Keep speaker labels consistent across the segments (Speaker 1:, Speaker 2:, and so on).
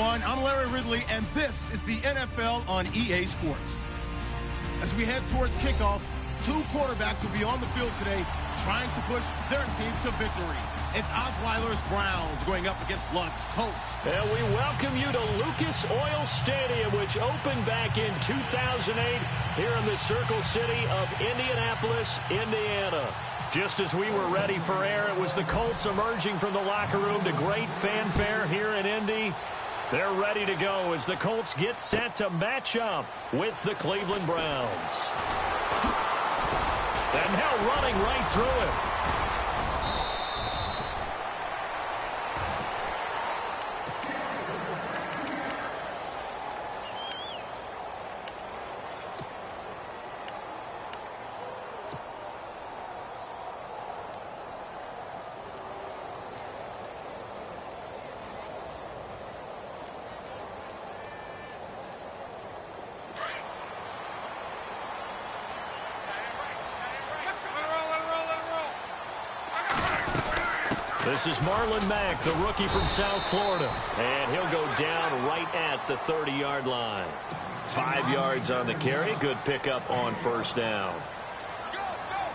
Speaker 1: everyone. I'm Larry Ridley, and this is the NFL on EA Sports. As we head towards kickoff, two quarterbacks will be on the field today trying to push their team to victory. It's Osweiler's Browns going up against Luck's Colts.
Speaker 2: And we welcome you to Lucas Oil Stadium, which opened back in 2008 here in the Circle City of Indianapolis, Indiana. Just as we were ready for air, it was the Colts emerging from the locker room to great fanfare here in Indy. They're ready to go as the Colts get set to match up with the Cleveland Browns. And now running right through it. This is Marlon Mack, the rookie from South Florida. And he'll go down right at the 30-yard line. 5 yards on the carry. Good pickup on first down.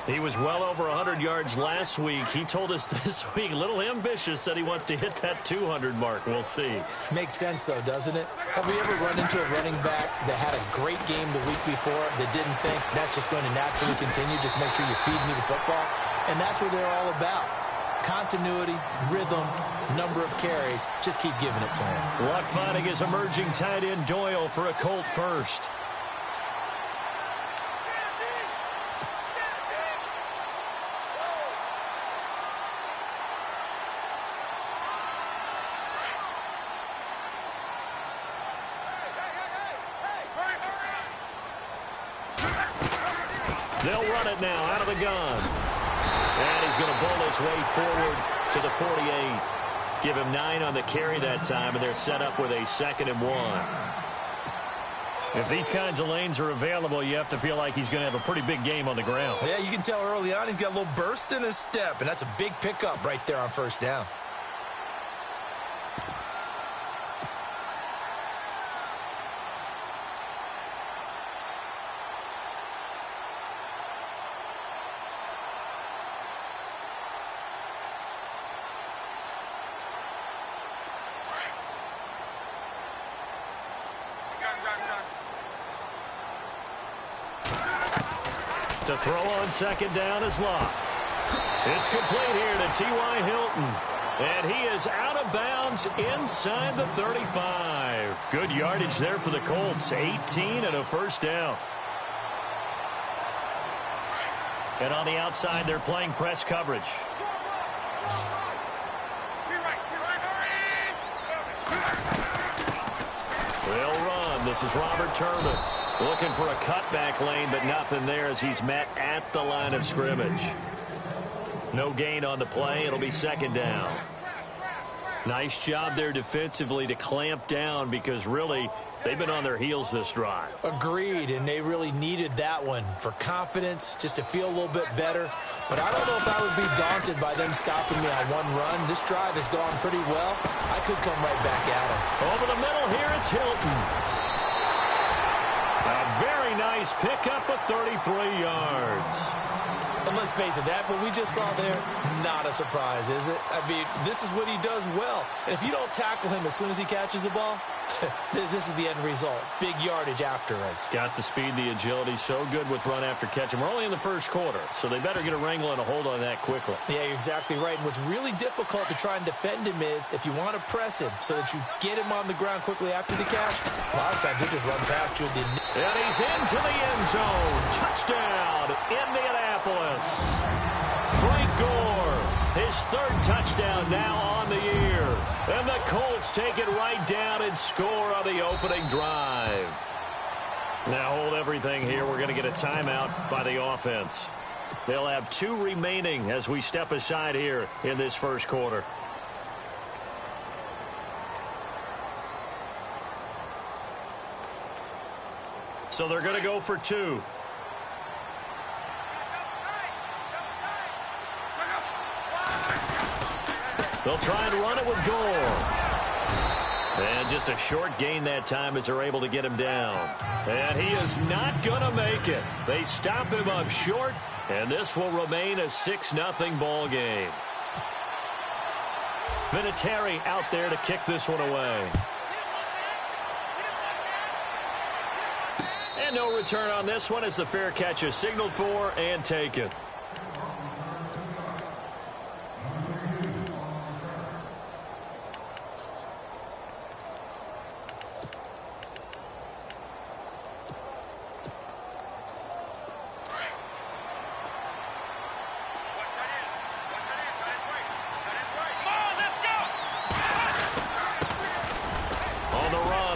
Speaker 2: He was well over 100 yards last week. He told us this week, a little ambitious, said he wants to hit that 200 mark. We'll see.
Speaker 3: Makes sense, though, doesn't it? Have we ever run into a running back that had a great game the week before that didn't think that's just going to naturally continue? Just make sure you feed me the football. And that's what they're all about. Continuity, rhythm, number of carries. Just keep giving it to him.
Speaker 2: Luck finding his emerging tight end Doyle for a Colt first. They'll run it now out of the gun. And he's going to bowl his way forward to the 48. Give him 9 on the carry that time, and they're set up with a 2nd and 1. If these kinds of lanes are available, you have to feel like he's going to have a pretty big game on the ground.
Speaker 3: Yeah, you can tell early on he's got a little burst in his step, and that's a big pickup right there on first down.
Speaker 2: To throw on 2nd down is Locke. It's complete here to T.Y. Hilton. And he is out of bounds inside the 35. Good yardage there for the Colts. 18 and a first down. And on the outside, they're playing press coverage. They'll run. This is Robert Turman. Looking for a cutback lane, but nothing there as he's met at the line of scrimmage. No gain on the play. It'll be 2nd down. Nice job there defensively to clamp down because really they've been on their heels this drive.
Speaker 3: Agreed, and they really needed that one for confidence, just to feel a little bit better. But I don't know if I would be daunted by them stopping me on one run. This drive has gone pretty well. I could come right back at them.
Speaker 2: Over the middle here, it's Hilton. A very nice pickup of 33 yards.
Speaker 3: And let's face it, that what we just saw there, not a surprise, is it? I mean, this is what he does well. And if you don't tackle him as soon as he catches the ball, this is the end result. Big yardage afterwards.
Speaker 2: Got the speed, the agility, so good with run after catch. And we're only in the first quarter, so they better get a wrangle and a hold on that quickly.
Speaker 3: Yeah, you're exactly right. And what's really difficult to try and defend him is if you want to press him so that you get him on the ground quickly after the catch, a lot of times he'll just run past you.
Speaker 2: And he's into the end zone. Touchdown, Indianapolis. Frank Gore, his 3rd touchdown now on the year. And the Colts take it right down and score on the opening drive. Now hold everything here. We're going to get a timeout by the offense. They'll have 2 remaining as we step aside here in this first quarter. So they're going to go for 2. They'll try and run it with Gore. And just a short gain that time as they're able to get him down. And he is not going to make it. They stop him up short, and this will remain a 6-0 ball game. Vinatieri out there to kick this one away. And no return on this one as the fair catch is signaled for and taken.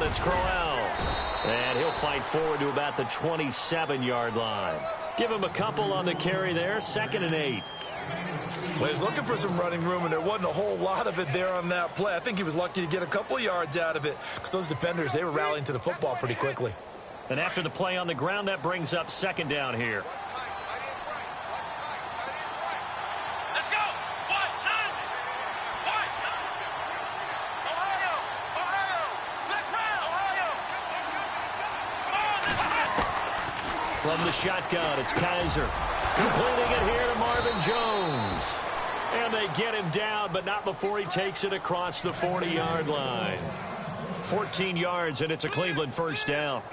Speaker 2: It's Crowell. And he'll fight forward to about the 27-yard line. Give him a couple on the carry there. 2nd and 8.
Speaker 3: Well, he's looking for some running room, and there wasn't a whole lot of it there on that play. I think he was lucky to get a couple of yards out of it because those defenders, they were rallying to the football pretty quickly.
Speaker 2: And after the play on the ground, that brings up 2nd down here. From the shotgun, it's Kaiser. Completing it here to Marvin Jones. And they get him down, but not before he takes it across the 40-yard line. 14 yards, and it's a Cleveland first down.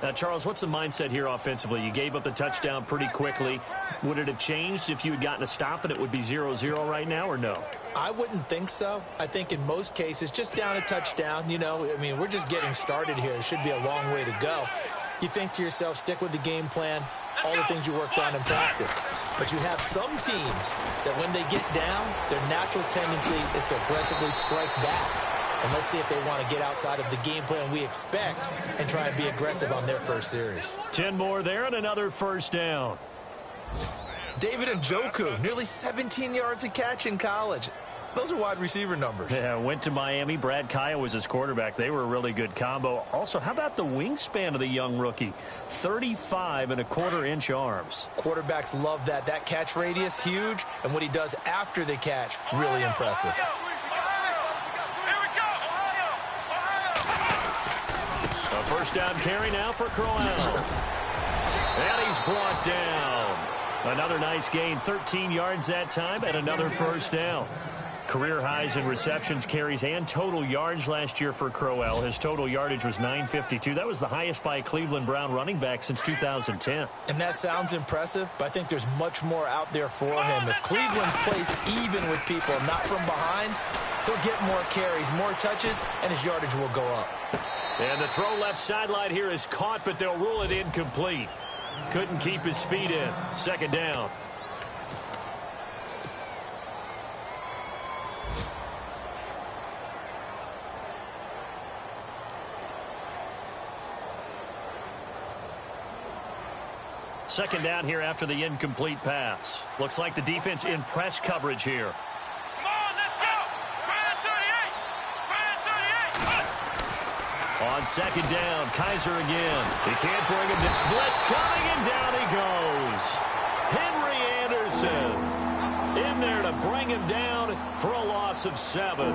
Speaker 2: Now, Charles, what's the mindset here offensively? You gave up the touchdown pretty quickly. Would it have changed if you had gotten a stop and it would be 0-0 right now, or no?
Speaker 3: I wouldn't think so. I think in most cases, just down a touchdown, you know, I mean, we're just getting started here. It should be a long way to go. You think to yourself, stick with the game plan, all the things you worked on in practice. But you have some teams that when they get down, their natural tendency is to aggressively strike back. And let's see if they want to get outside of the game plan we expect and try and be aggressive on their first series.
Speaker 2: 10 more there and another first down.
Speaker 3: David Njoku, nearly 17 yards a catch in college. Those are wide receiver numbers.
Speaker 2: Yeah, went to Miami. Brad Kaya was his quarterback. They were a really good combo. Also, how about the wingspan of the young rookie? 35.25-inch arms.
Speaker 3: Quarterbacks love that. That catch radius, huge. And what he does after the catch, really impressive.
Speaker 2: A first down carry now for Crowell. And he's brought down. Another nice gain, 13 yards that time, and another first down. Career highs in receptions, carries, and total yards last year for Crowell. His total yardage was 952. That was the highest by a Cleveland Brown running back since 2010.
Speaker 3: And that sounds impressive, but I think there's much more out there for him. If Cleveland plays even with people, not from behind, he'll get more carries, more touches, and his yardage will go up.
Speaker 2: And the throw left sideline here is caught, but they'll rule it incomplete. Couldn't keep his feet in. 2nd down. Second down here after the incomplete pass. Looks like the defense in press coverage here.
Speaker 4: Come on, let's go! Brian 38!
Speaker 2: On 2nd down, Kaiser again. He can't bring him down. Blitz coming, and down he goes. Henry Anderson in there to bring him down for a loss of 7.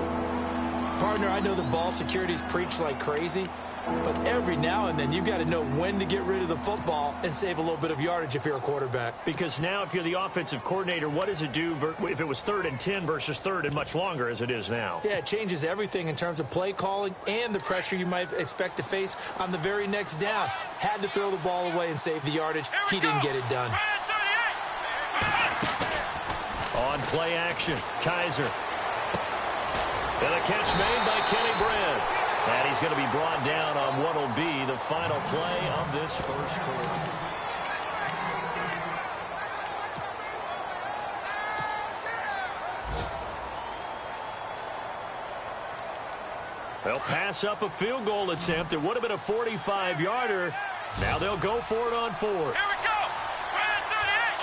Speaker 3: Partner, I know the ball security is preached like crazy, but every now and then you've got to know when to get rid of the football and save a little bit of yardage if you're a quarterback.
Speaker 2: Because now if you're the offensive coordinator, what does it do if it was 3rd and 10 versus 3rd and much longer as it is now?
Speaker 3: Yeah, it changes everything in terms of play calling and the pressure you might expect to face on the very next down. Had to throw the ball away and save the yardage. He didn't get it done.
Speaker 2: On play action, Kaiser. And a catch made by Kenny Brent. And he's going to be brought down on what will be the final play of this first quarter. They'll pass up a field goal attempt. It would have been a 45-yarder. Now they'll go for it on 4th.
Speaker 4: Here we go! Brian 38!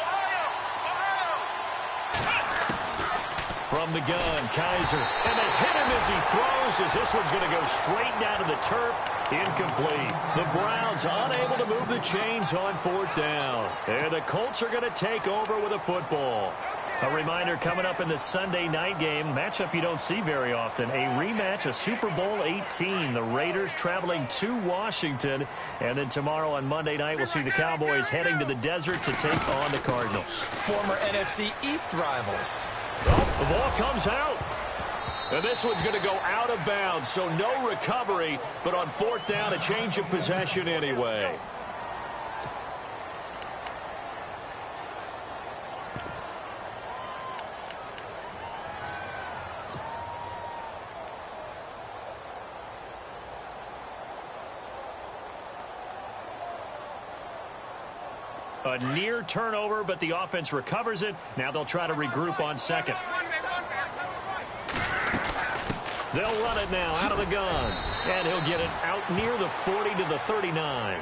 Speaker 2: From the gun, Kaiser. And they hit him as he throws, as this one's going to go straight down to the turf Incomplete. The Browns unable to move the chains on 4th down. And the Colts are going to take over with a football. A reminder coming up in the Sunday night game, matchup you don't see very often, a rematch of Super Bowl 18. The Raiders traveling to Washington. And then tomorrow on Monday night, we'll see the Cowboys heading to the desert to take on the Cardinals.
Speaker 3: Former NFC East rivals.
Speaker 2: Oh, the ball comes out. And this one's going to go out of bounds, so no recovery. But on 4th down, a change of possession anyway. A near turnover, but the offense recovers it. Now they'll try to regroup on 2nd. They'll run it now out of the gun. And he'll get it out near the 40 to the 39.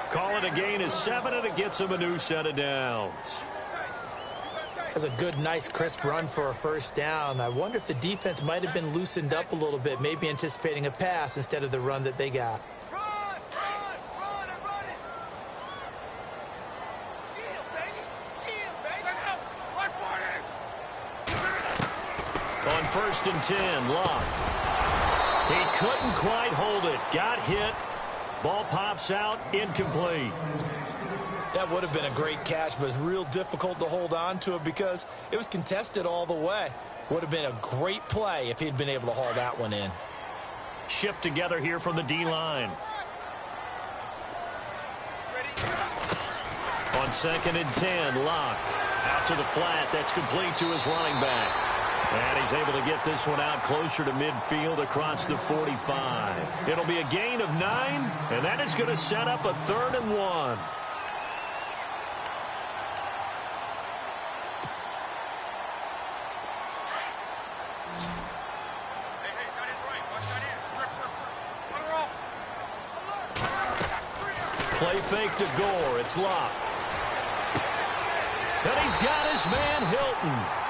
Speaker 2: Call it a gain of 7, and it gets him a new set of downs.
Speaker 3: That's a good, nice, crisp run for a 1st down. I wonder if the defense might have been loosened up a little bit, maybe anticipating a pass instead of the run that they got.
Speaker 2: On 1st and 10, Locke. He couldn't quite hold it. Got hit. Ball pops out. Incomplete.
Speaker 3: That would have been a great catch, but it's real difficult to hold on to it because it was contested all the way. Would have been a great play if he'd been able to haul that one in.
Speaker 2: Shift together here from the D-line. On 2nd and 10, Locke. Out to the flat. That's complete to his running back. And he's able to get this one out closer to midfield across the 45. It'll be a gain of 9, and that is going to set up a 3rd and 1. Play fake to Gore. It's Locke. And he's got his man Hilton.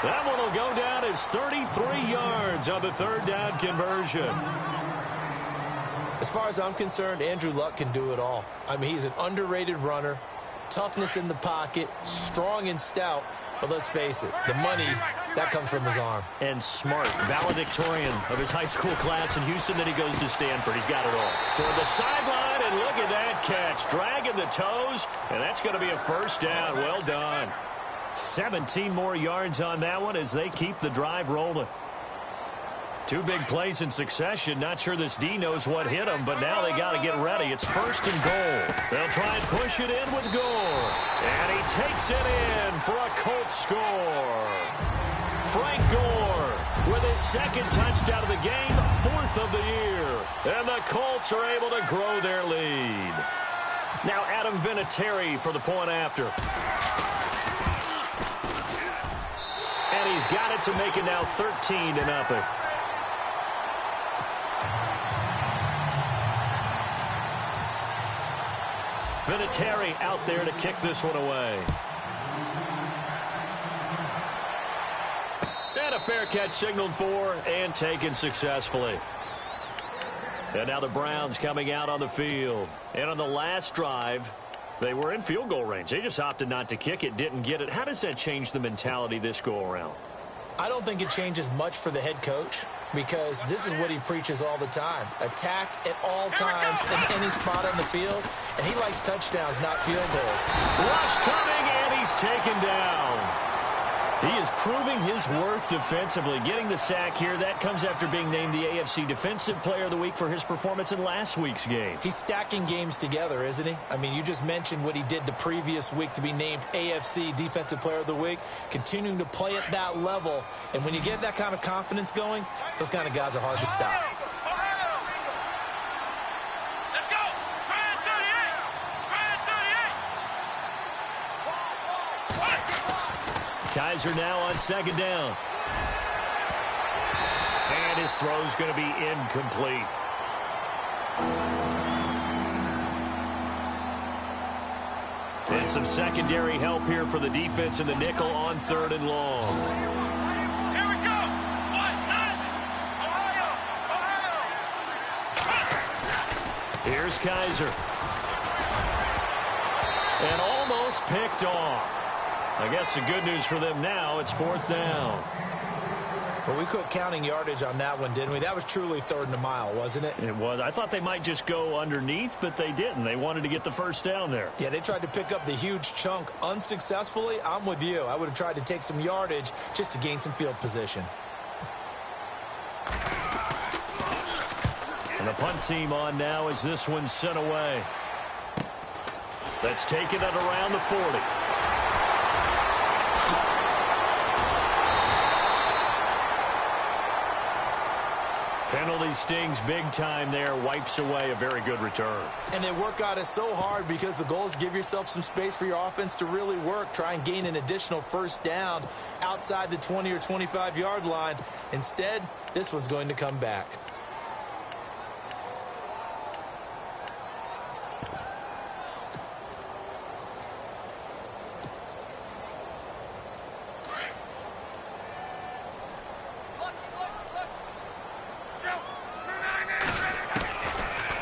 Speaker 2: That one will go down as 33 yards on the 3rd down conversion.
Speaker 3: As far as I'm concerned, Andrew Luck can do it all. I mean, he's an underrated runner, toughness in the pocket, strong and stout. But let's face it, the money, that comes from his arm.
Speaker 2: And smart, valedictorian of his high school class in Houston. Then he goes to Stanford. He's got it all. Toward the sideline, and look at that catch. Dragging the toes, and that's going to be a 1st down. Well done. 17 more yards on that one as they keep the drive rolling. 2 big plays in succession. Not sure this D knows what hit him, but now they got to get ready. It's 1st and goal. They'll try and push it in with Gore. And he takes it in for a Colts score. Frank Gore with his 2nd touchdown of the game, 4th of the year. And the Colts are able to grow their lead. Now Adam Vinatieri for the point after. And he's got it to make it now 13-0. Vinatieri out there to kick this one away. And a fair catch signaled for and taken successfully. And now the Browns coming out on the field. And on the last drive, they were in field goal range. They just opted not to kick it, didn't get it. How does that change the mentality this go-around?
Speaker 3: I don't think it changes much for the head coach because this is what he preaches all the time. Attack at all times in any spot on the field. And he likes touchdowns, not field goals.
Speaker 2: Rush coming, and he's taken down. He is proving his worth defensively, getting the sack here. That comes after being named the AFC Defensive Player of the Week for his performance in last week's game.
Speaker 3: He's stacking games together, isn't he? I mean, you just mentioned what he did the previous week to be named AFC Defensive Player of the Week, continuing to play at that level. And when you get that kind of confidence going, those kind of guys are hard to stop.
Speaker 2: Kaiser now on 2nd down. And his throw's going to be incomplete. And some secondary help here for the defense in the nickel on 3rd and long.
Speaker 4: Here we go.
Speaker 2: Here's Kaiser. And almost picked off. I guess the good news for them now, it's 4th down.
Speaker 3: Well, we quit counting yardage on that one, didn't we? That was truly 3rd and a mile, wasn't it?
Speaker 2: It was. I thought they might just go underneath, but they didn't. They wanted to get the first down there.
Speaker 3: Yeah, they tried to pick up the huge chunk unsuccessfully. I'm with you. I would have tried to take some yardage just to gain some field position.
Speaker 2: And the punt team on now as this one's sent away. That's taken it around the 40. Penalty stings big time there, wipes away a very good return.
Speaker 3: And they work on it so hard because the goal is give yourself some space for your offense to really work. Try and gain an additional first down outside the 20 or 25-yard line. Instead, this one's going to come back.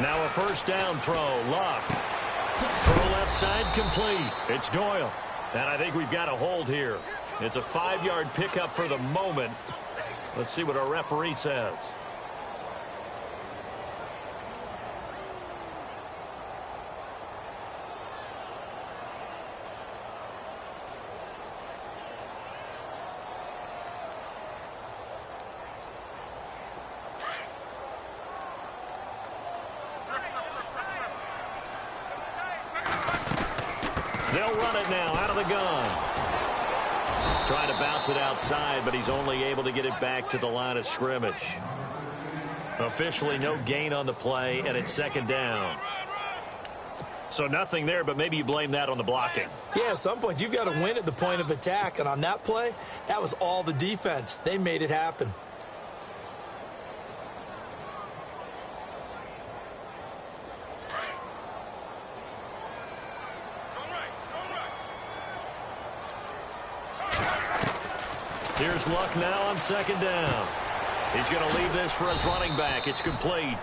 Speaker 2: Now a first down throw. Luck. Throw left side complete. It's Doyle. And I think we've got a hold here. It's a 5-yard pickup for the moment. Let's see what our referee says. They'll run it now out of the gun. Trying to bounce it outside, but he's only able to get it back to the line of scrimmage. Officially no gain on the play, and it's 2nd down. So nothing there, but maybe you blame that on the blocking.
Speaker 3: Yeah, at some point you've got to win at the point of attack, and on that play, that was all the defense. They made it happen.
Speaker 2: Here's Luck now on 2nd down. He's going to leave this for his running back. It's complete.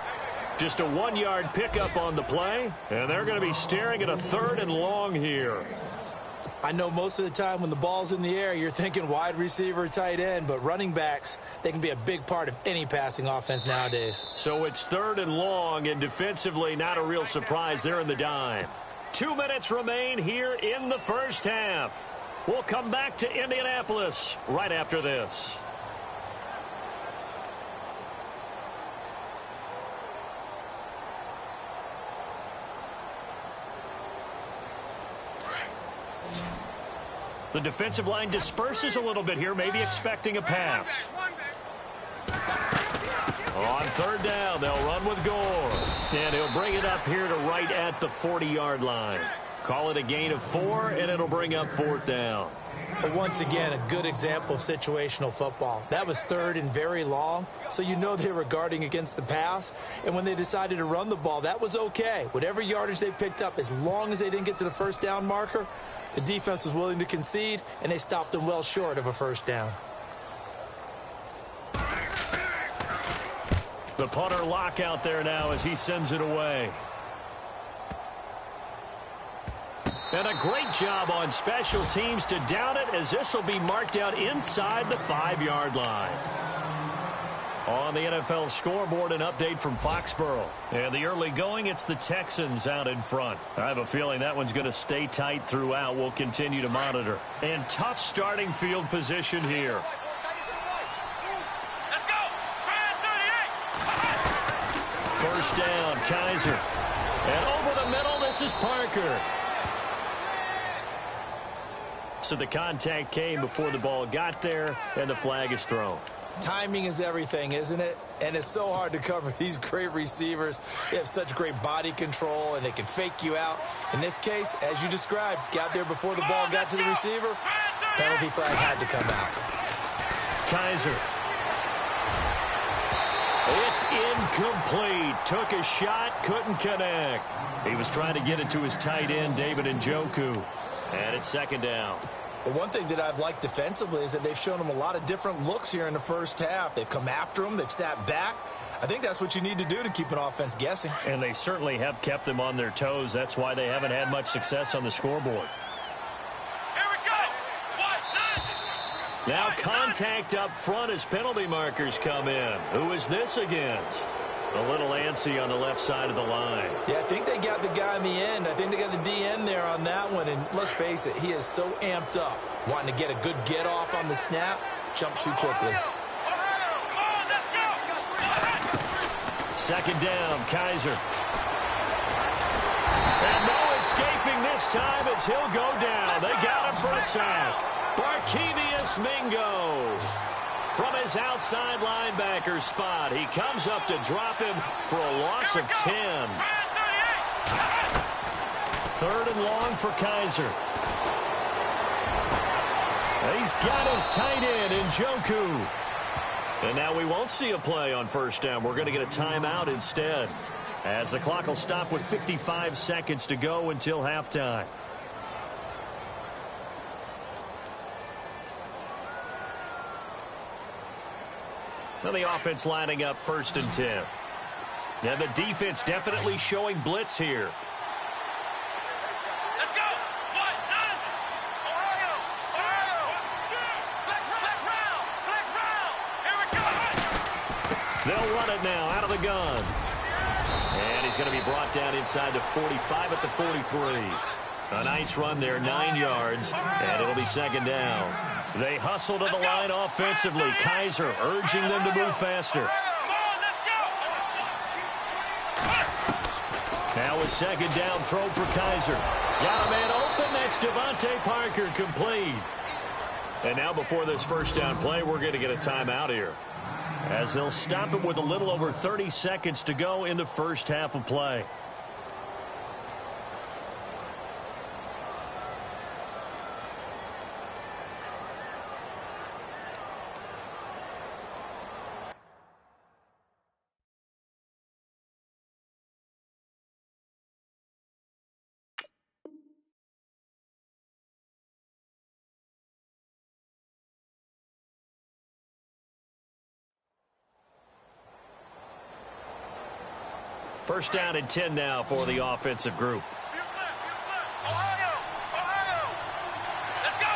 Speaker 2: Just a 1-yard pickup on the play, and they're going to be staring at a 3rd and long here.
Speaker 3: I know most of the time when the ball's in the air, you're thinking wide receiver, tight end, but running backs, they can be a big part of any passing offense nowadays.
Speaker 2: So it's 3rd and long, and defensively not a real surprise there in the dime. 2 minutes remain here in the first half. We'll come back to Indianapolis right after this. The defensive line disperses a little bit here, maybe expecting a pass. On 3rd down, they'll run with Gore. And he'll bring it up here to right at the 40-yard line. Call it a gain of 4, and it'll bring up 4th down.
Speaker 3: But once again, a good example of situational football. That was 3rd and very long, so you know they were guarding against the pass. And when they decided to run the ball, that was okay. Whatever yardage they picked up, as long as they didn't get to the first down marker, the defense was willing to concede, and they stopped them well short of a first down.
Speaker 2: The punter lock out there now as he sends it away. And a great job on special teams to down it, as this will be marked out inside the 5-yard line. On the NFL scoreboard, an update from Foxborough. And the early going, it's the Texans out in front. I have a feeling that one's going to stay tight throughout. We'll continue to monitor. And tough starting field position here.
Speaker 4: Let's go! 38!
Speaker 2: First down, Kaiser. And over the middle, this is Parker. So the contact came before the ball got there, and the flag is thrown.
Speaker 3: Timing is everything, isn't it? And it's so hard to cover these great receivers. They have such great body control, and they can fake you out. In this case, as you described, got there before the ball got to the receiver. Penalty flag had to come out.
Speaker 2: Kaiser. It's incomplete. Took a shot, couldn't connect. He was trying to get it to his tight end, David Njoku. And it's 2nd down.
Speaker 3: But one thing that I've liked defensively is that they've shown them a lot of different looks here in the first half. They've come after them. They've sat back. I think that's what you need to do to keep an offense guessing.
Speaker 2: And they certainly have kept them on their toes. That's why they haven't had much success on the scoreboard. Now contact up front as penalty markers come in. Who is this against? A little antsy on the left side of the line.
Speaker 3: Yeah, I think they got the guy in the end. I think they got the DN there on that one. And let's face it, he is so amped up, wanting to get a good get-off on the snap, jump too quickly.
Speaker 2: Second down, Kaiser. And no escaping this time as he'll go down. They got him for a sack. Barkevius Mingo from his outside linebacker spot. He comes up to drop him for a loss of 10. Third and long for Kaiser. He's got his tight end in Njoku. And now we won't see a play on first down. We're going to get a timeout instead, as the clock will stop with 55 seconds to go until halftime. Now the offense lining up 1st and 10. Now the defense definitely showing blitz here.
Speaker 4: Let's go. Ohio. Black round. Here we go.
Speaker 2: They'll run it now out of the gun. And he's going to be brought down inside the 45 at the 43. A nice run there, 9 yards, and it'll be second down. They hustle to the line offensively. Kaiser urging them to move faster. Now a second down throw for Kaiser. Got a man open. That's Devontae Parker, complete. And now before this first down play, we're going to get a timeout here, as they'll stop it with a little over 30 seconds to go in the first half of play. First down and 10 now for the offensive group.
Speaker 4: Ohio. Let's go.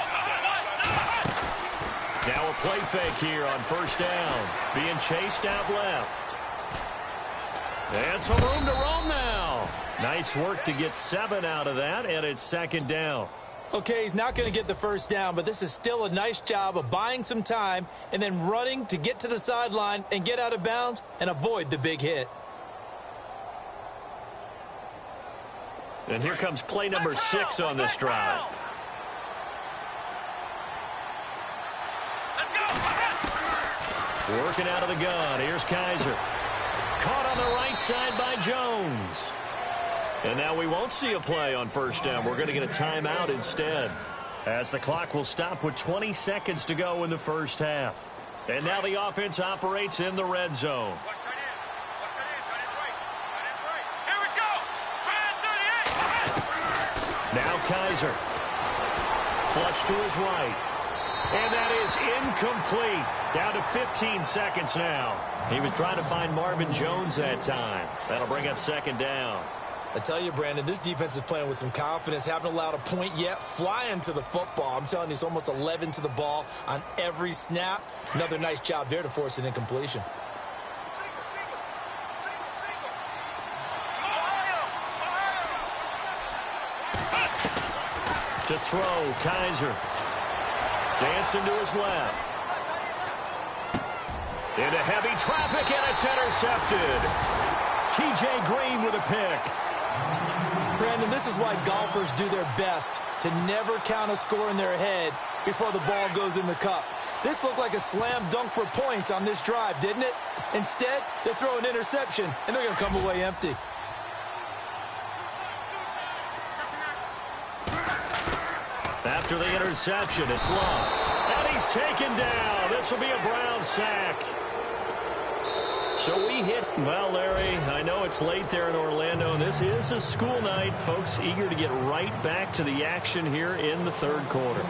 Speaker 2: Now a play fake here on first down. Being chased out left. And some room to roam now. Nice work to get 7 out of that, and it's second down.
Speaker 3: Okay, he's not going to get the first down, but this is still a nice job of buying some time and then running to get to the sideline and get out of bounds and avoid the big hit.
Speaker 2: And here comes play number 6 on this drive. Working out of the gun. Here's Kaiser. Caught on the right side by Jones. And now we won't see a play on first down. We're going to get a timeout instead, as the clock will stop with 20 seconds to go in the first half. And now the offense operates in the red zone. Now Kaiser. Flush to his right. And that is incomplete. Down to 15 seconds now. He was trying to find Marvin Jones that time. That'll bring up second down.
Speaker 3: I tell you, Brandon, this defense is playing with some confidence. Haven't allowed a point yet. Flying to the football. I'm telling you, it's almost 11 to the ball on every snap. Another nice job there to force an incompletion.
Speaker 2: To throw, Kaiser. Dancing to his left. Into heavy traffic, and it's intercepted. T.J. Green with a pick.
Speaker 3: Brandon, this is why golfers do their best to never count a score in their head before the ball goes in the cup. This looked like a slam dunk for points on this drive, didn't it? Instead, they throw an interception, and they're going to come away empty.
Speaker 2: After the interception, it's long. And he's taken down. This will be a Brown sack. So we hit, well, Larry, I know it's late there in Orlando. This is a school night. Folks eager to get right back to the action here in the third quarter.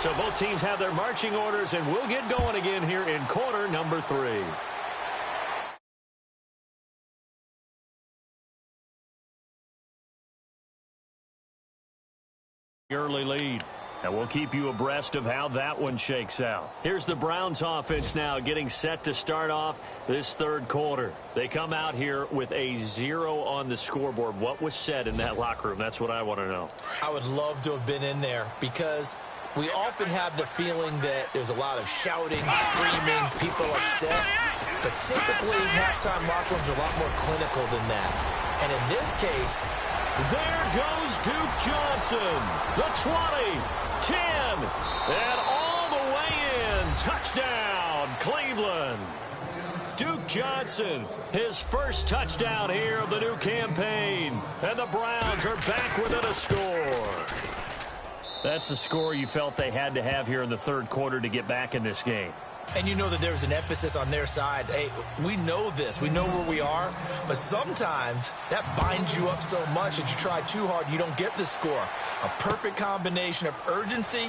Speaker 2: So both teams have their marching orders, and we'll get going again here in quarter number 3. Early lead. And we'll keep you abreast of how that one shakes out. Here's the Browns offense now getting set to start off this third quarter. They come out here with a 0 on the scoreboard. What was said in that locker room? That's what I want to know.
Speaker 3: I would love to have been in there because we often have the feeling that there's a lot of shouting, screaming, people upset. But typically, halftime locker rooms are a lot more clinical than that. And in this case,
Speaker 2: there goes Duke Johnson. The 20, 10, and all the way in. Touchdown, Cleveland. Duke Johnson, his first touchdown here of the new campaign. And the Browns are back within a score. That's the score you felt they had to have here in the third quarter to get back in this game.
Speaker 3: And you know that there's an emphasis on their side. Hey, we know this. We know where we are. But sometimes that binds you up so much that you try too hard, you don't get the score. A perfect combination of urgency,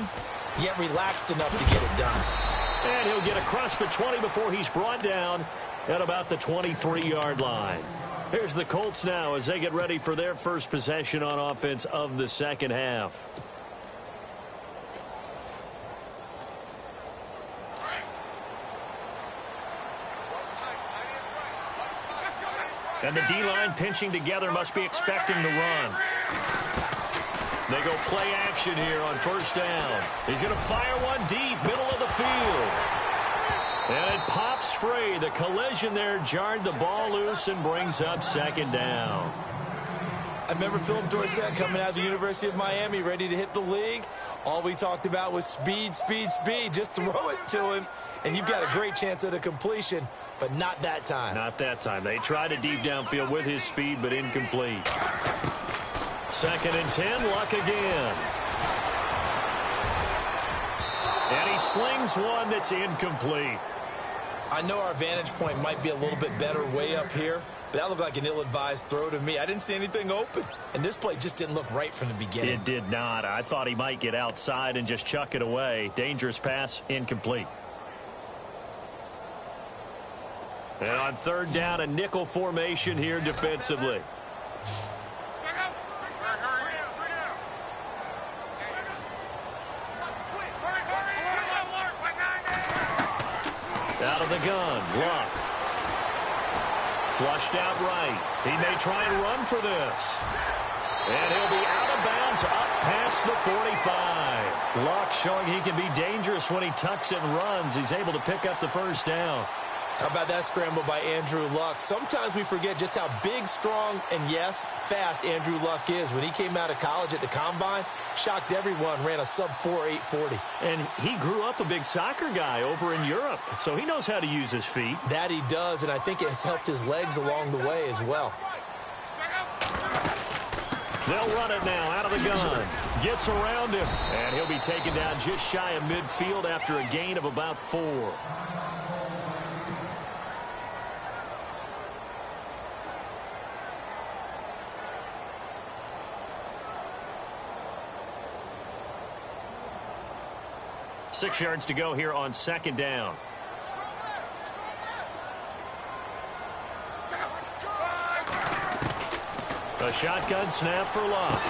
Speaker 3: yet relaxed enough to get it done.
Speaker 2: And he'll get across the 20 before he's brought down at about the 23-yard line. Here's the Colts now as they get ready for their first possession on offense of the second half. And the D-line pinching together must be expecting the run. They go play action here on first down. He's going to fire one deep, middle of the field. And it pops free. The collision there jarred the ball loose and brings up second down.
Speaker 3: I remember Philip Dorsett coming out of the University of Miami ready to hit the league. All we talked about was speed, speed, speed. Just throw it to him, and you've got a great chance at a completion, but not that time.
Speaker 2: Not that time. They tried a deep downfield with his speed, but incomplete. Second and 10, Luck again. And he slings one that's incomplete.
Speaker 3: I know our vantage point might be a little bit better way up here, but that looked like an ill-advised throw to me. I didn't see anything open, and this play just didn't look right from the beginning.
Speaker 2: It did not. I thought he might get outside and just chuck it away. Dangerous pass, incomplete. And on third down, a nickel formation here defensively. Out of the gun, Luck. Flushed out right. He may try and run for this. And he'll be out of bounds up past the 45. Luck showing he can be dangerous when he tucks it and runs. He's able to pick up the first down.
Speaker 3: How about that scramble by Andrew Luck? Sometimes we forget just how big, strong, and, yes, fast Andrew Luck is. When he came out of college at the Combine, shocked everyone, ran a sub-4 840.
Speaker 2: And he grew up a big soccer guy over in Europe, so he knows how to use his feet.
Speaker 3: That he does, and I think it has helped his legs along the way as well.
Speaker 2: They'll run it now out of the gun. Gets around him, and he'll be taken down just shy of midfield after a gain of about 4. Six yards to go here on second down. A shotgun snap for Luck.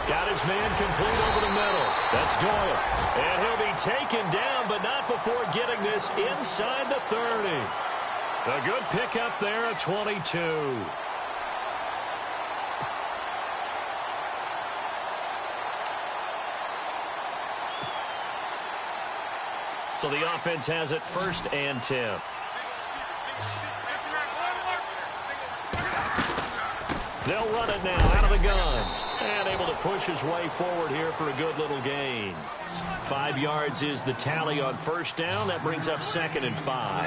Speaker 2: Got his man complete over the middle. That's Doyle. And he'll be taken down, but not before getting this inside the 30. A good pickup there at 22. So the offense has it first and 10. They'll run it now out of the gun. And able to push his way forward here for a good little gain. 5 yards is the tally on first down. That brings up second and 5.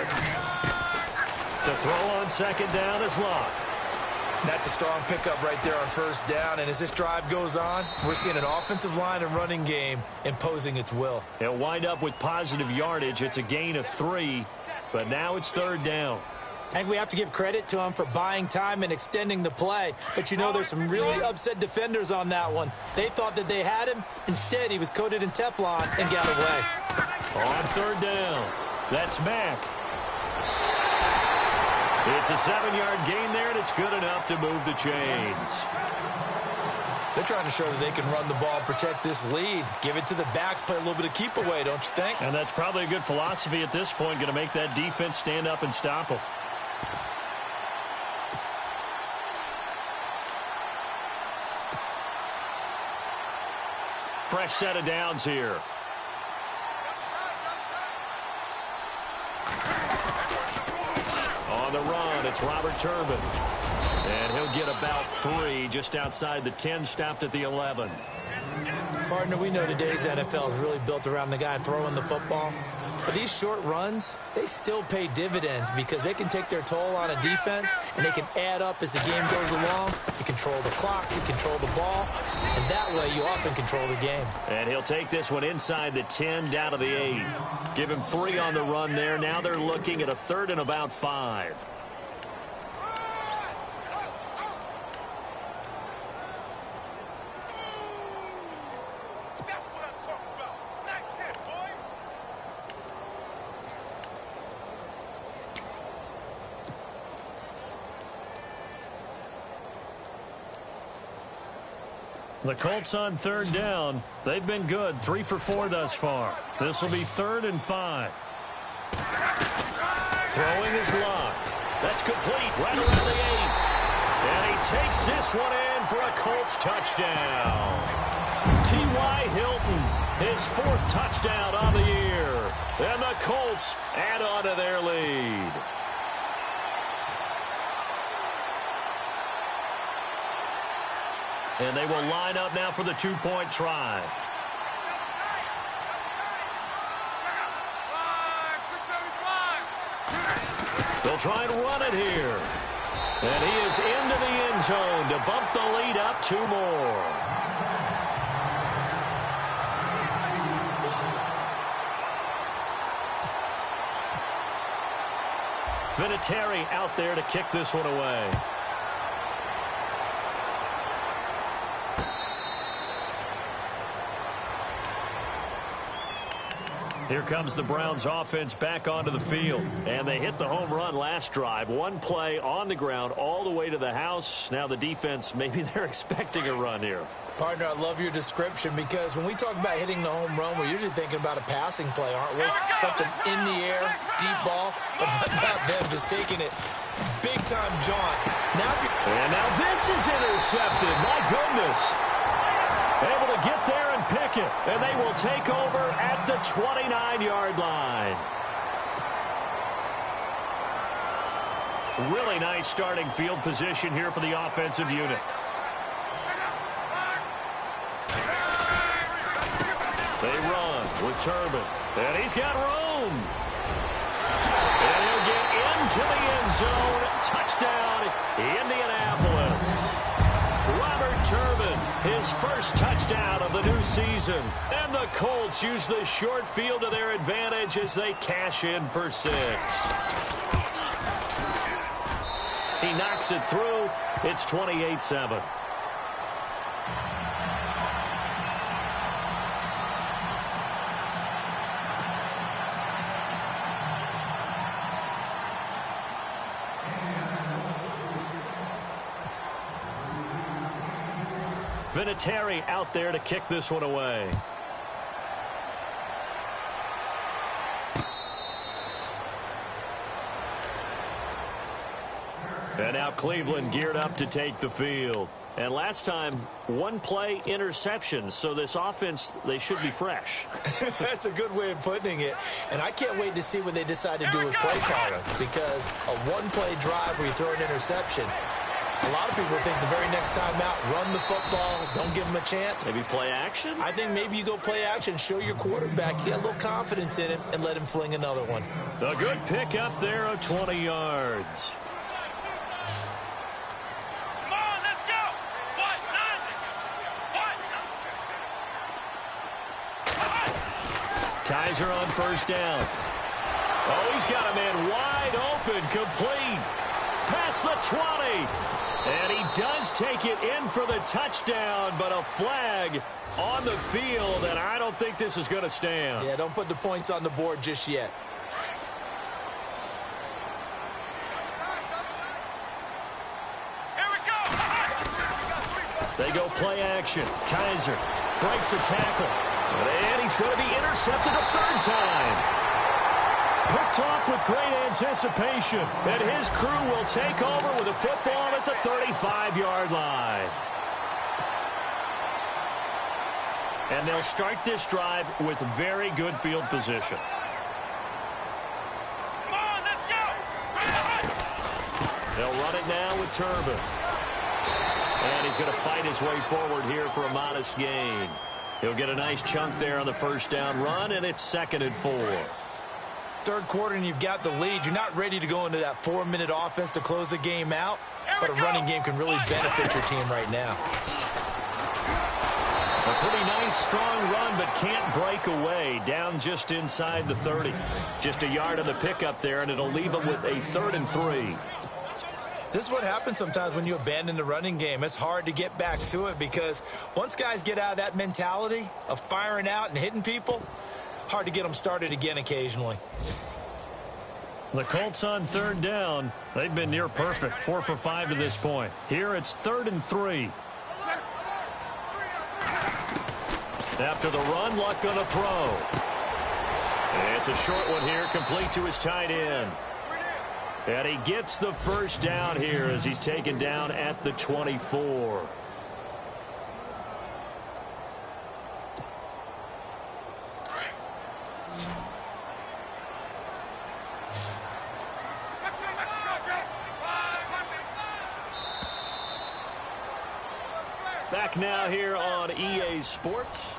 Speaker 2: To throw on second down is Luck.
Speaker 3: That's a strong pickup right there on first down. And as this drive goes on, we're seeing an offensive line and running game imposing its will.
Speaker 2: It'll wind up with positive yardage. It's a gain of 3, but now it's third down.
Speaker 3: I think we have to give credit to him for buying time and extending the play. But, you know, there's some really upset defenders on that one. They thought that they had him. Instead, he was coated in Teflon and got away.
Speaker 2: On third down, that's Mack. It's a 7-yard gain there, and it's good enough to move the chains.
Speaker 3: They're trying to show that they can run the ball, protect this lead. Give it to the backs, play a little bit of keep away, don't you think?
Speaker 2: And that's probably a good philosophy at this point, going to make that defense stand up and stop them. Fresh set of downs here. On the run, it's Robert Turbin. And he'll get about 3 just outside the 10, stopped at the 11.
Speaker 3: Partner, we know today's NFL is really built around the guy throwing the football. But these short runs, they still pay dividends because they can take their toll on a defense and they can add up as the game goes along. You control the clock, you control the ball, and that way you often control the game.
Speaker 2: And he'll take this one inside the 10, down to the 8. Give him 3 on the run there. Now they're looking at a 3rd and about 5. The Colts on 3rd down. They've been good, 3 for 4 thus far. This will be 3rd and 5. Throwing his lock. That's complete right around the 8. And he takes this one in for a Colts touchdown. T.Y. Hilton, his 4th touchdown on the year. And the Colts add on to their lead. And they will line up now for the 2-point try. They'll try and run it here. And he is into the end zone to bump the lead up 2 more. Vinatieri out there to kick this one away. Here comes the Browns offense back onto the field. And they hit the home run last drive. 1 play on the ground all the way to the house. Now the defense, maybe they're expecting a run here.
Speaker 3: Partner, I love your description because when we talk about hitting the home run, we're usually thinking about a passing play, aren't we? Something in the air, deep ball, but how about them just taking it big-time jaunt.
Speaker 2: And now this is intercepted. My goodness. Able to get there and pick it. And they will take over at the 29-yard line. Really nice starting field position here for the offensive unit. They run with Turbin. And he's got room. And he'll get into the end zone. Touchdown, Indianapolis. Robert Turbin, his first touchdown of the new season. And the Colts use the short field to their advantage as they cash in for 6. He knocks it through. It's 28-7. Vinatieri out there to kick this one away. And now Cleveland geared up to take the field. And last time, 1 play interception. So this offense, they should be fresh.
Speaker 3: That's a good way of putting it. And I can't wait to see what they decide to do with play calling. Because a 1-play drive where you throw an interception, a lot of people think the very next time out, run the football, don't give them a chance.
Speaker 2: Maybe play action?
Speaker 3: I think maybe you go play action, show your quarterback, you get a little confidence in him, and let him fling another one.
Speaker 2: A good pick up there of 20 yards.
Speaker 4: Come on, let's go. What?
Speaker 2: Kaiser on first down. Oh, he's got a man wide open, complete. Past the 20. And he does take it in for the touchdown, but a flag on the field, and I don't think this is going to stand.
Speaker 3: Yeah, don't put the points on the board just yet.
Speaker 4: Here we go.
Speaker 2: They go play action. Kaiser breaks a tackle. And he's going to be intercepted a third time. Picked off with great anticipation. And his crew will take over with a football at the 35-yard line. And they'll start this drive with very good field position.
Speaker 4: Come on, let's go.
Speaker 2: They'll run it now with Turbin. And he's going to fight his way forward here for a modest gain. He'll get a nice chunk there on the first down run, and it's 2nd and 4.
Speaker 3: Third quarter and you've got the lead. You're not ready to go into that 4-minute offense to close the game out, but a running game can really benefit your team right now.
Speaker 2: A pretty nice, strong run, but can't break away. Down just inside the 30. Just a yard on the pickup there, and it'll leave them with a 3rd and 3.
Speaker 3: This is what happens sometimes when you abandon the running game. It's hard to get back to it because once guys get out of that mentality of firing out and hitting people, hard to get them started again occasionally.
Speaker 2: The Colts on 3rd down. They've been near perfect, 4 for 5 to this point. Here it's 3rd and 3. After the run, Luck going to throw. It's a short one here, complete to his tight end. And he gets the first down here as he's taken down at the 24. Back now here on EA Sports.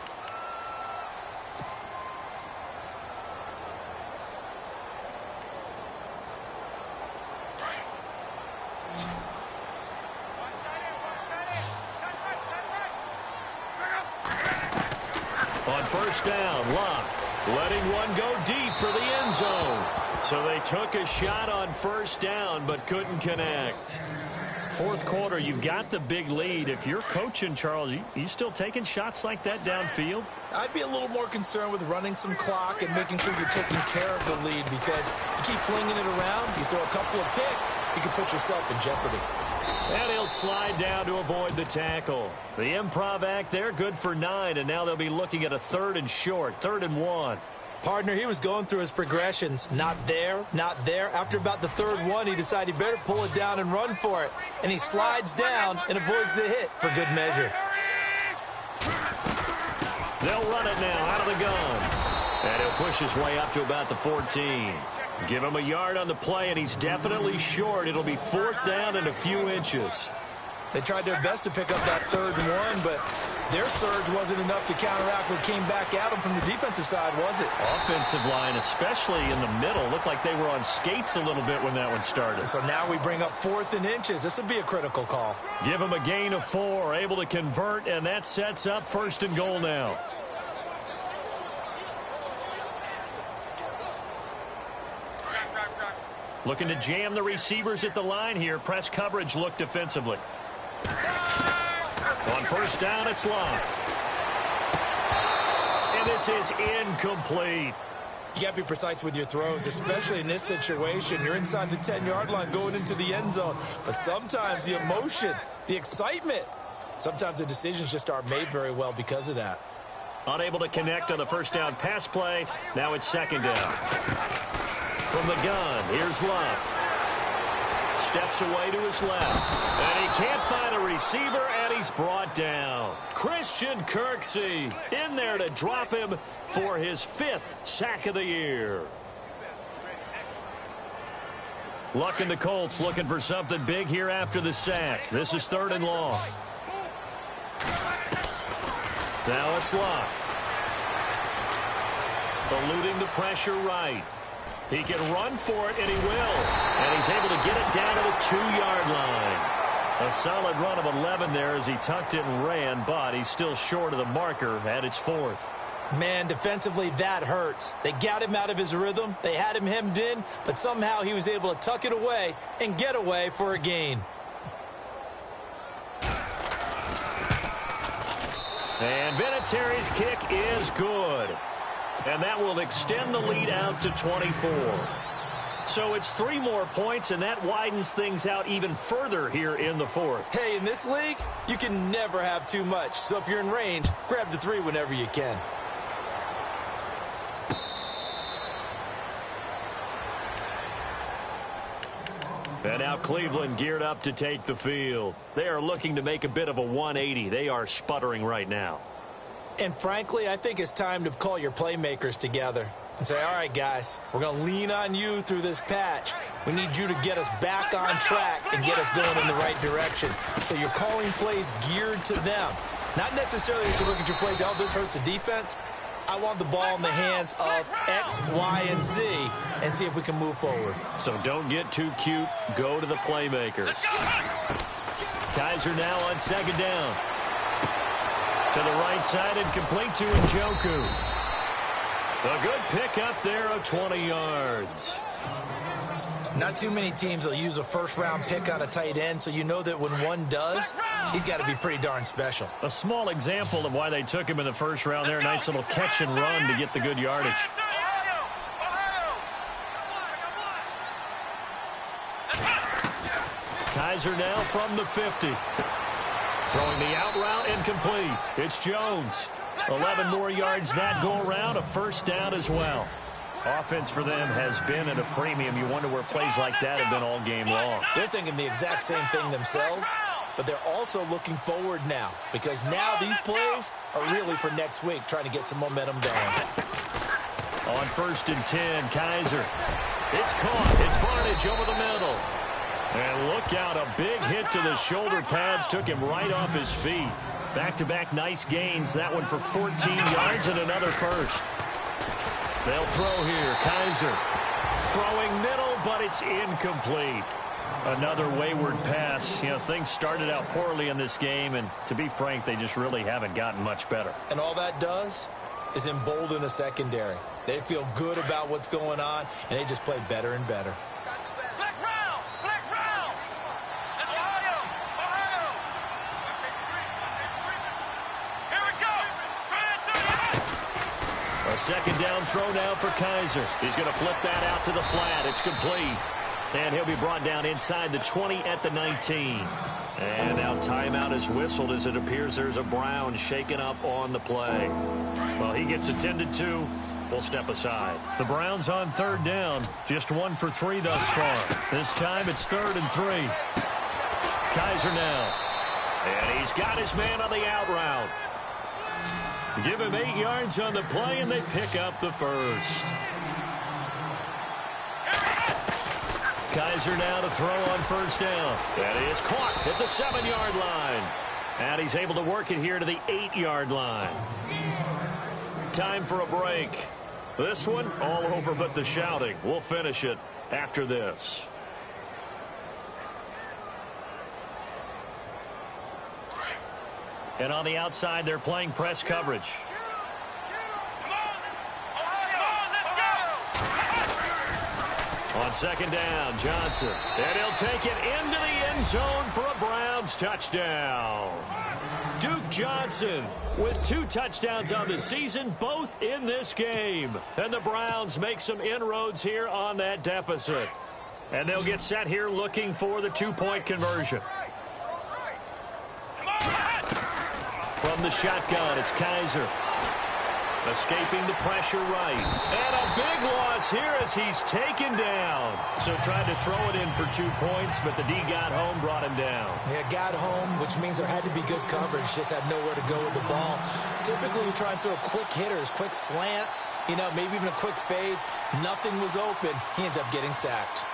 Speaker 2: On first down, Luck letting one go deep for the end zone. So they took a shot on first down but couldn't connect. Fourth quarter, you've got the big lead. If you're coaching, Charles, you still taking shots like that downfield?
Speaker 3: I'd be a little more concerned with running some clock and making sure you're taking care of the lead because you keep flinging it around, you throw a couple of picks, you can put yourself in jeopardy.
Speaker 2: And he'll slide down to avoid the tackle. The improv act there, good for 9, and now they'll be looking at a 3rd and short, 3rd and 1.
Speaker 3: Partner, he was going through his progressions. Not there, not there. After about the 3rd one, he decided he better pull it down and run for it. And he slides down and avoids the hit for good measure.
Speaker 2: They'll run it now out of the gun. And he'll push his way up to about the 14. Give him a yard on the play, and he's definitely short. It'll be 4th down and a few inches.
Speaker 3: They tried their best to pick up that 3rd and 1, but their surge wasn't enough to counteract what came back at them from the defensive side, was it?
Speaker 2: Offensive line, especially in the middle, looked like they were on skates a little bit when that one started.
Speaker 3: So now we bring up 4th and inches. This would be a critical call.
Speaker 2: Give him a gain of 4, able to convert, and that sets up 1st and goal now. Looking to jam the receivers at the line here. Press coverage look defensively. On first down, it's Luck. And this is incomplete.
Speaker 3: You got to be precise with your throws, especially in this situation. You're inside the 10-yard line going into the end zone. But sometimes the emotion, the excitement, sometimes the decisions just aren't made very well because of that.
Speaker 2: Unable to connect on the first down pass play. Now it's 2nd down. From the gun, here's Luck. Steps away to his left. And he can't find a receiver, and he's brought down. Christian Kirksey in there to drop him for his 5th sack of the year. Luck and the Colts looking for something big here after the sack. This is 3rd and long. Now it's Luck. Eluding the pressure right. He can run for it, and he will. And he's able to get it down to the 2-yard line. A solid run of 11 there as he tucked it and ran, but he's still short of the marker at its 4th.
Speaker 3: Man, defensively, that hurts. They got him out of his rhythm. They had him hemmed in, but somehow he was able to tuck it away and get away for a gain.
Speaker 2: And Vinatieri's kick is good. And that will extend the lead out to 24. So it's 3 more points, and that widens things out even further here in the fourth.
Speaker 3: Hey, in this league, you can never have too much. So if you're in range, grab the 3 whenever you can.
Speaker 2: And now Cleveland geared up to take the field. They are looking to make a bit of a 180. They are sputtering right now.
Speaker 3: And frankly, I think it's time to call your playmakers together and say, all right, guys, we're going to lean on you through this patch. We need you to get us back on track and get us going in the right direction. So you're calling plays geared to them. Not necessarily that you look at your plays, oh, this hurts the defense. I want the ball in the hands of X, Y, and Z and see if we can move forward.
Speaker 2: So don't get too cute. Go to the playmakers. Kaiser now on second down. To the right side and complete to Njoku. A good pick up there of 20 yards.
Speaker 3: Not too many teams will use a first-round pick on a tight end, so you know that when one does, he's got to be pretty darn special.
Speaker 2: A small example of why they took him in the first round there. Nice little catch and run to get the good yardage. Kaiser now from the 50. Throwing the out route incomplete. It's Jones. 11 more yards that go around. A first down as well. Offense for them has been at a premium. You wonder where plays like that have been all game long.
Speaker 3: They're thinking the exact same thing themselves, but they're also looking forward now because now these plays are really for next week, trying to get some momentum going.
Speaker 2: On 1st and 10, Kaiser. It's caught. It's Barnage over the middle. And look out, a big hit to the shoulder pads took him right off his feet. Back-to-back nice gains. That one for 14 yards and another first. They'll throw here. Kaiser throwing middle, but it's incomplete. Another wayward pass. You know, things started out poorly in this game, and to be frank, they just really haven't gotten much better.
Speaker 3: And all that does is embolden the secondary. They feel good about what's going on, and they just play better and better.
Speaker 2: A second down throw now for Kaiser. He's going to flip that out to the flat. It's complete. And he'll be brought down inside the 20 at the 19. And now timeout is whistled as it appears there's a Brown shaken up on the play. Well, he gets attended to. We'll step aside. The Browns on 3rd down. Just 1 for 3 thus far. This time it's 3rd and 3. Kaiser now. And he's got his man on the out route. Give him 8 yards on the play, and they pick up the first. Kaiser now to throw on 1st down. That is caught at the 7-yard line. And he's able to work it here to the 8-yard line. Time for a break. This one all over but the shouting. We'll finish it after this. And on the outside, they're playing press coverage. On 2nd down, Johnson. And he'll take it into the end zone for a Browns touchdown. Duke Johnson with 2 touchdowns on the season, both in this game. And the Browns make some inroads here on that deficit. And they'll get set here looking for the 2-point conversion. From the shotgun, it's Kaiser. Escaping the pressure right. And a big loss here as he's taken down. So tried to throw it in for 2 points, but the D got home, brought him down.
Speaker 3: Yeah, got home, which means there had to be good coverage. Just had nowhere to go with the ball. Typically, you try and throw quick hitters, quick slants, you know, maybe even a quick fade. Nothing was open. He ends up getting sacked.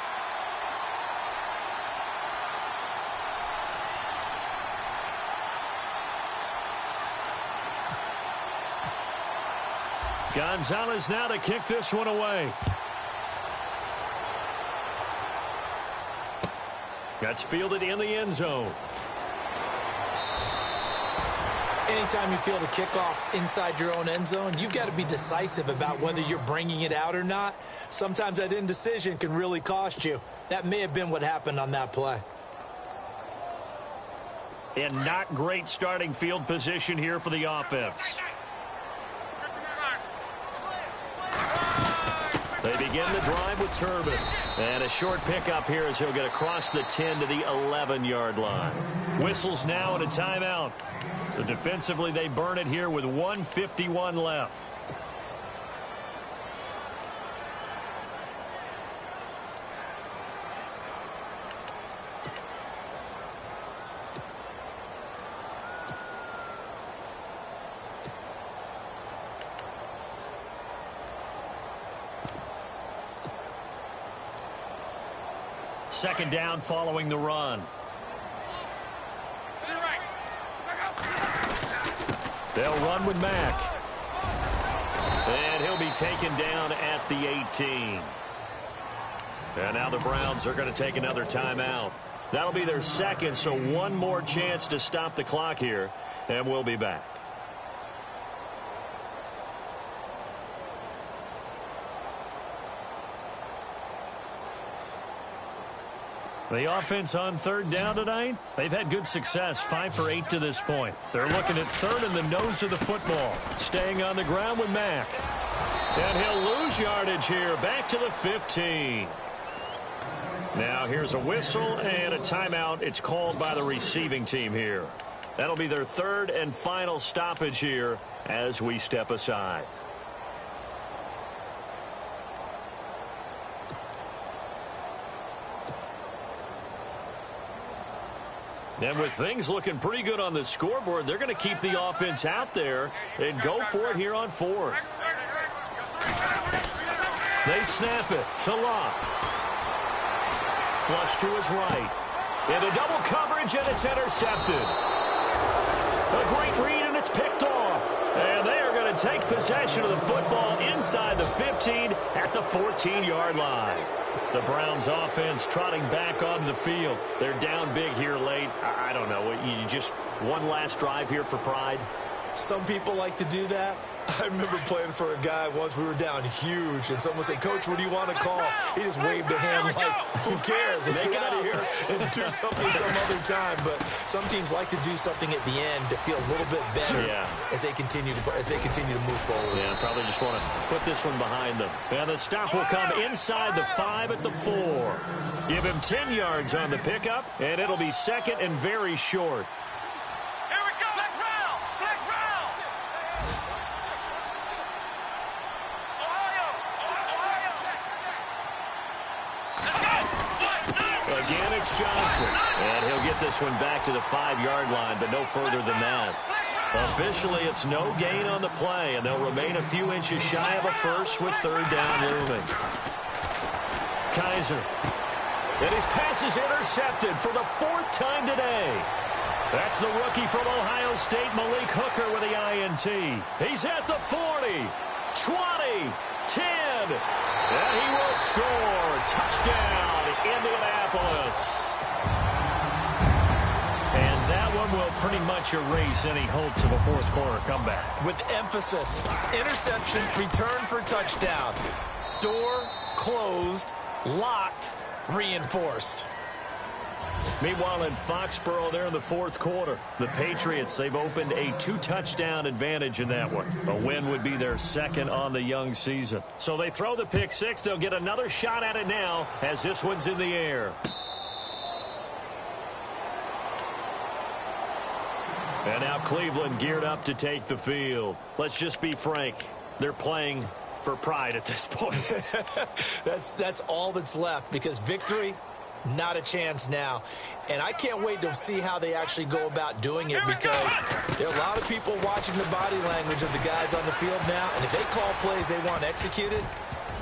Speaker 2: Gonzalez now to kick this one away. That's fielded in the end zone.
Speaker 3: Anytime you feel the kickoff inside your own end zone, you've got to be decisive about whether you're bringing it out or not. Sometimes that indecision can really cost you. That may have been what happened on that play.
Speaker 2: And not great starting field position here for the offense. They begin the drive with Turbin. And a short pickup here as he'll get across the 10 to the 11-yard line. Whistles now and a timeout. So defensively, they burn it here with 1:51 left. Second down following the run. They'll run with Mack. And he'll be taken down at the 18. And now the Browns are going to take another timeout. That'll be their second, so one more chance to stop the clock here. And we'll be back. The offense on third down tonight, they've had good success, 5 for 8 to this point. They're looking at third in the nose of the football, staying on the ground with Mack. And he'll lose yardage here, back to the 15. Now here's a whistle and a timeout. It's called by the receiving team here. That'll be their third and final stoppage here as we step aside. And with things looking pretty good on the scoreboard, they're going to keep the offense out there and go for it here on fourth. They snap it to Locke. Flush to his right. Into double coverage, and it's intercepted. A great read, and it's picked off. And they are going to take possession of the football inside the 15 at the 14-yard line. The Browns offense trotting back on the field. They're down big here late. I don't know. You just one last drive here for pride?
Speaker 3: Some people like to do that. I remember playing for a guy once. We were down huge, and someone said, "Coach, what do you want to call?" He just waved a hand like, "Who cares? Let's get out of here and do something some other time." But some teams like to do something at the end to feel a little bit better as they continue to move forward.
Speaker 2: Yeah, probably just want to put this one behind them. And the stop will come inside the 5 at the 4. Give him 10 yards on the pickup, and it'll be second and very short. Again, it's Johnson. And he'll get this one back to the 5-yard line, but no further than that. Officially, it's no gain on the play, and they'll remain a few inches shy of a first with third down looming. Kaiser. And his pass is intercepted for the 4th time today. That's the rookie from Ohio State, Malik Hooker, with the INT. He's at the 40, 20, 10, and he will score. Touchdown, Indianapolis. And that one will pretty much erase any hopes of a fourth quarter comeback.
Speaker 3: With emphasis, interception, return for touchdown. Door closed, locked, reinforced.
Speaker 2: Meanwhile, in Foxborough, there in the fourth quarter, the Patriots, they've opened a 2-touchdown advantage in that one. A win would be their second on the young season. So they throw the pick six. They'll get another shot at it now as this one's in the air. And now Cleveland geared up to take the field. Let's just be frank. They're playing for pride at this point.
Speaker 3: That's all that's left, because victory, not a chance now. And I can't wait to see how they actually go about doing it, because there are a lot of people watching the body language of the guys on the field now, and if they call plays they want executed,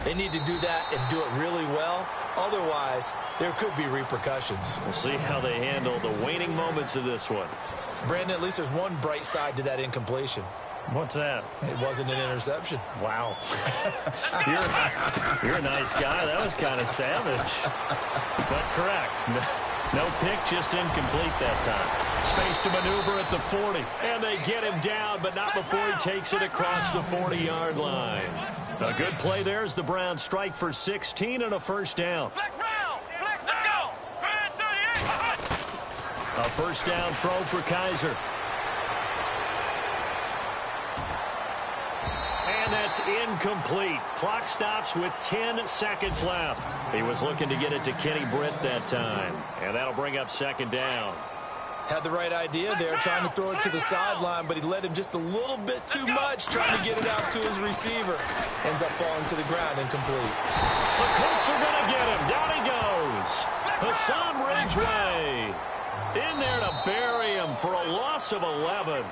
Speaker 3: they need to do that and do it really well. Otherwise, there could be repercussions.
Speaker 2: We'll see how they handle the waning moments of this one.
Speaker 3: Brandon, at least there's one bright side to that incompletion.
Speaker 2: What's that?
Speaker 3: It wasn't an interception.
Speaker 2: Wow. You're a nice guy. That was kind of savage. But correct. No pick, just incomplete that time. Space to maneuver at the 40. And they get him down, but not before he takes it across the 40-yard line. A good play there as the Browns strike for 16 and a first down.
Speaker 4: Flex round. Flex, let's go. 38.
Speaker 2: A first down throw for Kaiser. And that's incomplete. Clock stops with 10 seconds left. He was looking to get it to Kenny Britt that time. And that'll bring up second down.
Speaker 3: Had the right idea there, trying to throw it to the sideline, but he let him just a little bit too much, trying to get it out to his receiver. Ends up falling to the ground, incomplete.
Speaker 2: The Colts are going to get him. Down he goes. Hassan Ridgeway in there to bury him for a loss of 11.